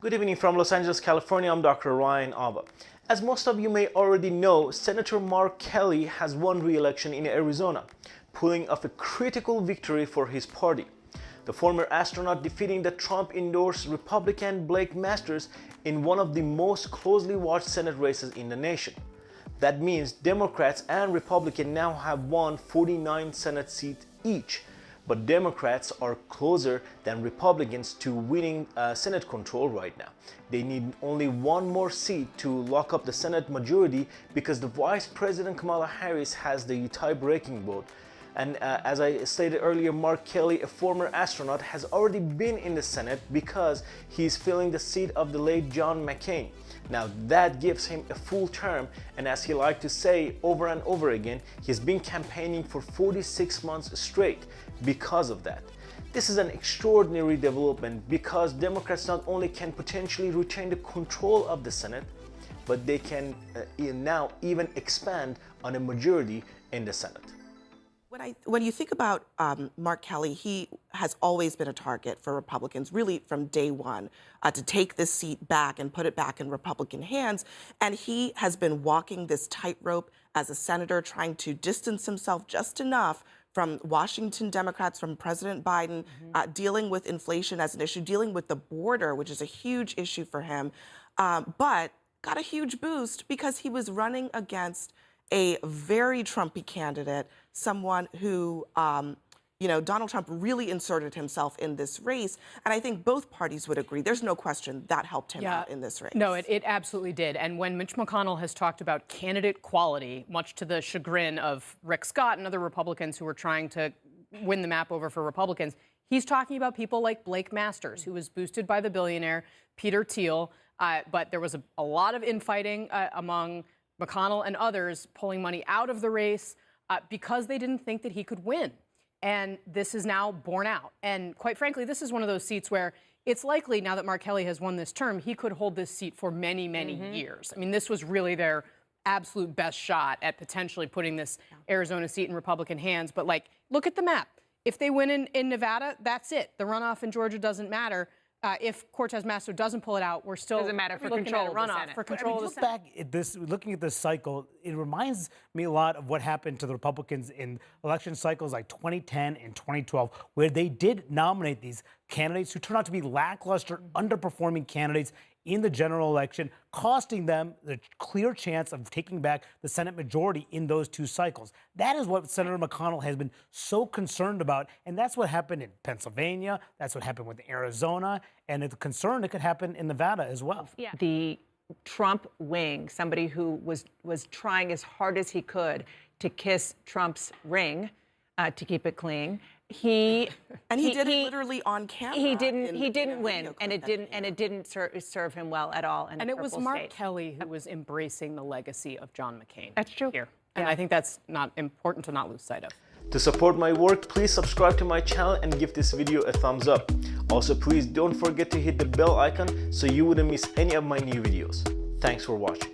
Good evening from Los Angeles, California. I'm Dr. Ryan Ava. As most of you may already know, Senator Mark Kelly has won re-election in Arizona, pulling off a critical victory for his party. The former astronaut defeating the Trump-endorsed Republican Blake Masters in one of the most closely watched Senate races in the nation. That means Democrats and Republicans now have won 49 Senate seats each, but Democrats are closer than Republicans to winning Senate control right now. They need only one more seat to lock up the Senate majority because the Vice President Kamala Harris has the tie-breaking vote. And as I stated earlier, Mark Kelly, a former astronaut, has already been in the Senate because he's filling the seat of the late John McCain. Now that gives him a full term, and as he liked to say over and over again, he's been campaigning for 46 months straight because of that. This is an extraordinary development because Democrats not only can potentially retain the control of the Senate, but they can now even expand on a majority in the Senate. When you think about Mark Kelly, he has always been a target for Republicans, really from day one, to take this seat back and put it back in Republican hands. And he has been walking this tightrope as a senator, trying to distance himself just enough from Washington Democrats, from President Biden, dealing with inflation as an issue, dealing with the border, which is a huge issue for him, but got a huge boost because he was running against a very Trumpy candidate, someone who, Donald Trump really inserted himself in this race. And I think both parties would agree. There's no question that helped him out in this race. No, it absolutely did. And when Mitch McConnell has talked about candidate quality, much to the chagrin of Rick Scott and other Republicans who were trying to win the map over for Republicans, he's talking about people like Blake Masters, who was boosted by the billionaire Peter Thiel. But there was a lot of infighting among McConnell and others pulling money out of the race because they didn't think that he could win. And this is now borne out. And quite frankly, this is one of those seats where it's likely now that Mark Kelly has won this term, he could hold this seat for many, many years. I mean, this was really their absolute best shot at potentially putting this Arizona seat in Republican hands. But look at the map. If they win in Nevada, that's it. The runoff in Georgia doesn't matter. If Cortez Masto doesn't pull it out, we're still doesn't matter for looking control at a of the runoff Senate. for control of the Senate. Back at this, looking at this cycle, it reminds me a lot of what happened to the Republicans in election cycles like 2010 and 2012, where they did nominate these candidates who turned out to be lackluster, underperforming candidates in the general election, costing them the clear chance of taking back the Senate majority in those two cycles. That is what Senator McConnell has been so concerned about, and that's what happened in Pennsylvania, that's what happened with Arizona, and it's concerned it could happen in Nevada as well. Yeah. The Trump wing, somebody who was trying as hard as he could to kiss Trump's ring, to keep it clean. He did it literally on camera. He didn't win, and it didn't serve him well at all. And it was Mark Kelly who was embracing the legacy of John McCain. That's true. Here. And I think that's not important to not lose sight of. To support my work, please subscribe to my channel and give this video a thumbs up. Also, please don't forget to hit the bell icon so you wouldn't miss any of my new videos. Thanks for watching.